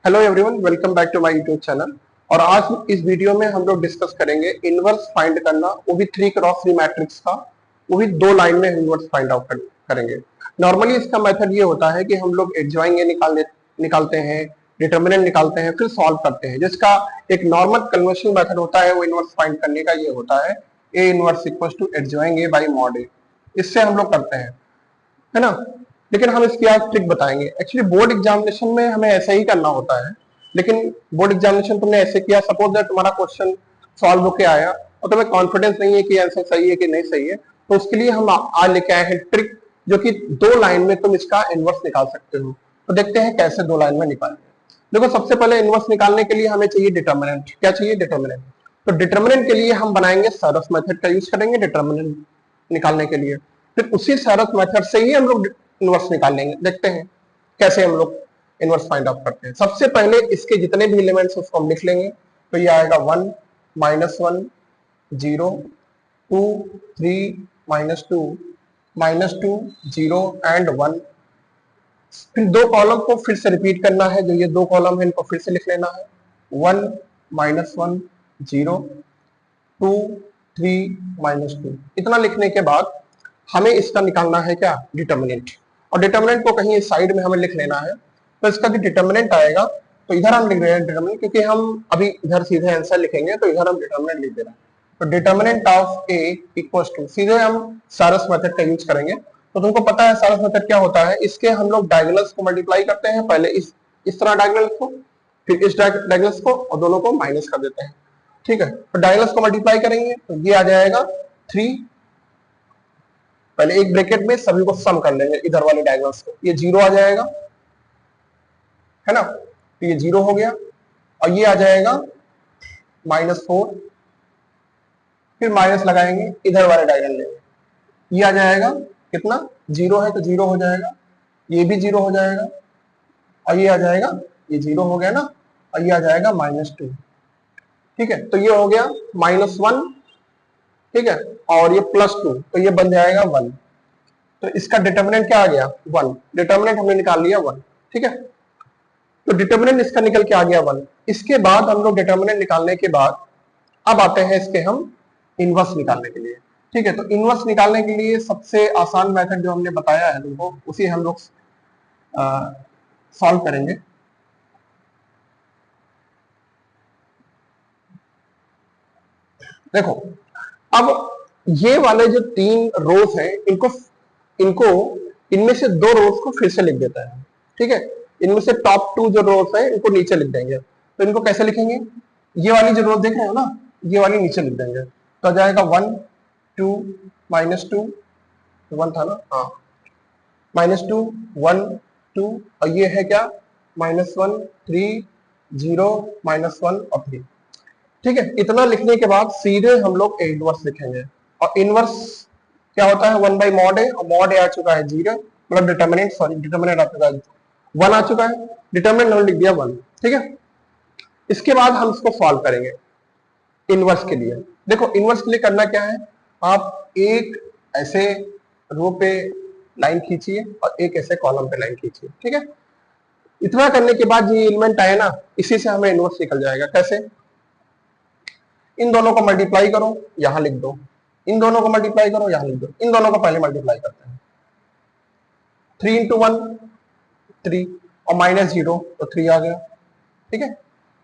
Hello everyone, welcome back to my YouTube channel. और आज इस वीडियो में हम लोग डिस्कस करेंगे इनवर्स फाइंड करना, वो भी 3x3 मैट्रिक्स का, वो भी 2 लाइन में इनवर्स फाइंड आउट करेंगे। नॉर्मली इसका मेथड ये होता है कि हम लोग एडजॉइंग निकालते हैं, डिटर्मिनेंट निकालते हैं, फिर सॉल्व करते हैं। जिसका एक नॉर्मल कन्वर्शन मेथड होता है वो इनवर्स फाइंड करने का ये होता है A inverse equal to adjoint A by mod A. इससे हम लोग करते हैं, है ना। लेकिन हम इसकी आज ट्रिक बताएंगे। एक्चुअली बोर्ड एग्जामिनेशन में हमें ऐसा ही करना होता है, लेकिन बोर्ड एग्जामिनेशन तुमने ऐसे किया, सपोज दैट तुम्हारा क्वेश्चन सॉल्व होके आया और तुम्हें कॉन्फिडेंस नहीं है कि आंसर सही है कि नहीं सही है, तो उसके लिए हम आज लेके आए हैं ट्रिक, जो कि 2 लाइन में तुम इसका इनवर्स निकाल सकते हो। तो देखते हैं कैसे 2 लाइन में निकालेंगे। देखो, सबसे पहले इनवर्स निकालने के लिए हमें चाहिए डिटर्मिनेंट। क्या चाहिए? डिटर्मिनेंट। तो डिटर्मिनेंट के लिए हम बनाएंगे सरस मेथड का यूज करेंगे डिटर्मिनेंट निकालने के लिए। फिर उसी सरस मेथड से ही हम लोग इनवर्स निकाल लेंगे। देखते हैं कैसे हम लोग इनवर्स फाइंड आउट करते हैं। सबसे पहले इसके जितने भी एलिमेंट्स उसको हम लिख लेंगे। तो ये आएगा 1 -1 0 2 3 -2 -2 0 एंड 1। फिर 2 कॉलम को फिर से रिपीट करना है। जो ये 2 कॉलम है इनको फिर से लिख लेना है। 1 -1 0 2 3 -2। इतना लिखने के बाद हमें इसका निकालना है क्या? डिटर्मिनेंट। और डिटर्मिनेंट को कहीं इस साइड में हमें लिख लेना है। तो इसका जो डिटर्मिनेंट आएगा, तो इधर हम लिख रहे हैं डिटर्मिनेंट, क्योंकि हम अभी इधर सीधे आंसर लिखेंगे, तो इधर हम डिटर्मिनेंट लिख दे रहे हैं। तो determinant of A equals to, सीधे हम सारस मेथड का यूज करेंगे। तो तुमको पता है सारस मेथड क्या होता है। इसके हम लोग डायगोनल्स को मल्टीप्लाई करते हैं, पहले इस तरह डायगोनल को, फिर इस डायगोनल्स को, और दोनों को माइनस कर देते हैं। ठीक है, तो डायगोनल्स को मल्टीप्लाई करेंगे तो ये आ जाएगा 3। पहले एक ब्रैकेट में सभी को सम कर लेंगे, इधर वाले डायगोनल्स को। ये 0 आ जाएगा, है ना। तो ये 0 हो गया। और ये आ जाएगा -4। फिर माइनस लगाएंगे, इधर वाले डायगोनल लेंगे। ये आ जाएगा कितना? 0 है तो 0 हो जाएगा, ये भी 0 हो जाएगा, और ये आ जाएगा, ये 0 हो गया ना, और ये आ जाएगा -2। ठीक है, तो ये हो गया -1। ठीक है, और ये +2, तो ये बन जाएगा 1। तो इसका डिटर्मिनेंट क्या आ गया? 1। डिटर्मिनेंट हमने निकाल लिया 1। ठीक है, तो डिटर्मिनेंट इसका निकल के आ गया 1। इसके बाद हम लोग डिटर्मिनेंट निकालने के बाद अब आते हैं इसके हम इनवर्स निकालने के लिए। ठीक है, तो इनवर्स निकालने के लिए सबसे आसान मेथड जो हमने बताया है तुमको, उसी हम लोग सॉल्व करेंगे। देखो, अब ये वाले जो 3 रोज हैं, इनको इनको इनमें से 2 रोज को फिर से लिख देता है। ठीक है, इनमें से टॉप 2 जो रोज है इनको नीचे लिख देंगे। तो इनको कैसे लिखेंगे? ये वाली जो रोज देख रहे हो ना, ये वाली नीचे लिख देंगे। तो आ जाएगा 1 2 -2, 1 था ना, हाँ, -2 1 2, और ये है क्या? -1 3 0 -1 और 3। ठीक है, इतना लिखने के बाद सीधे हम लोग इनवर्स लिखेंगे। और इनवर्स क्या होता है? 1 बाई मॉड ए, और मॉड ए आ चुका है 0, मतलब डिटर्मिनेंट, सॉरी डिटर्मिनेंट आ चुका है 1 आ चुका है, डिटर्मिनेंट हमने लिख दिया 1। ठीक है, इसके बाद हम इसको सॉल्व करेंगे इनवर्स के लिए। देखो, इनवर्स के लिए करना क्या है, आप एक ऐसे रो पे लाइन खींचिए और एक ऐसे कॉलम पे लाइन खींचिए। ठीक है, इतना करने के बाद ये एलिमेंट आए ना, इसी से हमें इनवर्स निकल जाएगा। कैसे? इन दोनों को मल्टीप्लाई करो, यहां लिख दो। इन दोनों को मल्टीप्लाई करो, यहां लिख दो। इन दोनों को पहले मल्टीप्लाई करते हैं। 3 × 1 3, और -0 तो 3 आ गया। ठीक है,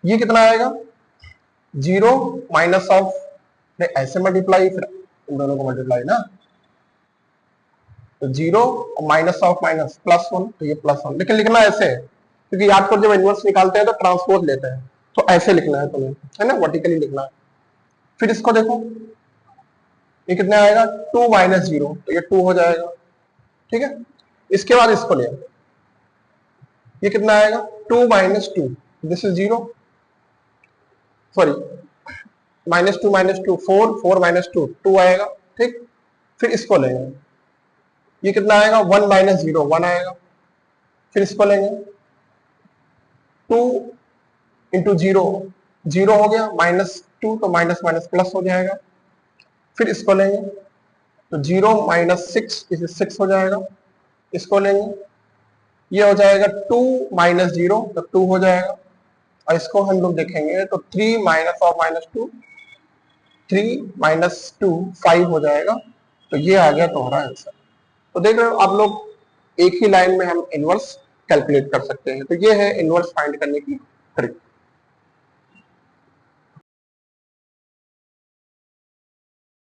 ये कितना आएगा? 0 माइनस ऑफ, ऐसे मल्टीप्लाई, फिर इन दोनों को मल्टीप्लाई ना, तो 0 और माइनस ऑफ माइनस +1, तो ये +1। लेकिन लिखना ऐसे है, क्योंकि याद करो जब इनवर्स निकालते हैं तो ट्रांसपोज लेते हैं, तो ऐसे लिखना है तुम्हें, है ना, वर्टिकली लिखना है। फिर इसको देखो, ये कितना आएगा? 2 - 0, तो ये 2 हो जाएगा। ठीक है, इसके बाद इसको ले, ये कितना आएगा? 2 - 2, दिस इज 0, सॉरी, -2 4 4 -2 2 आएगा। ठीक, फिर इसको लेंगे, ये कितना आएगा? 1 - 0 1 आएगा। फिर इसको लेंगे, 2 × 0 0 हो गया, -2, तो माइनस माइनस प्लस हो जाएगा। फिर इसको लेंगे, तो 0 - 6, इसे 6 हो जाएगा। इसको लेंगे, ये हो जाएगा 2 - 0, तो 2 हो जाएगा। और इसको हम लोग देखेंगे तो 3 माइनस ऑफ -2, 3 माइनस 2 5 हो जाएगा। तो ये आ गया तुम्हारा आंसर। तो देख रहे हो आप लोग एक ही लाइन में हम इनवर्स कैलकुलेट कर सकते हैं। तो ये है इनवर्स फाइंड करने की ट्रिक।